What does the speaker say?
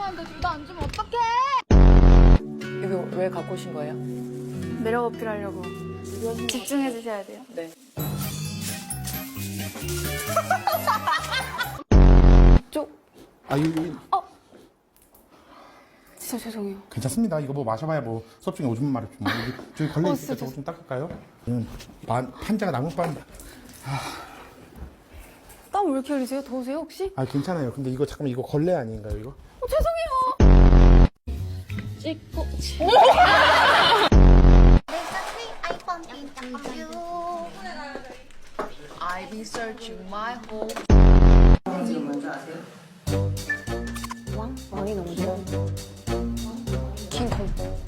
궁금한데 둘 다 안 주면 어떡해? 이거 왜 갖고 오신 거예요? 매력 어필하려고 집중해 주셔야 돼요. 네. 쪽. 아, 이거 진짜 죄송해요. 괜찮습니다. 이거 뭐 마셔봐야 뭐 수업 중에 오줌 마렵지 뭐. 저기 걸레 있으니까 저거 좀 닦을까요? 판자가 나무판. 땀 왜 이렇게 흘리세요? 더우세요 혹시? 아, 괜찮아요. 근데 이거 잠깐만 이거 걸레 아닌가요, 이거? 죄송해요. 찍고 I've been searching my whole. 왕이 너무 좋아. 킹콩.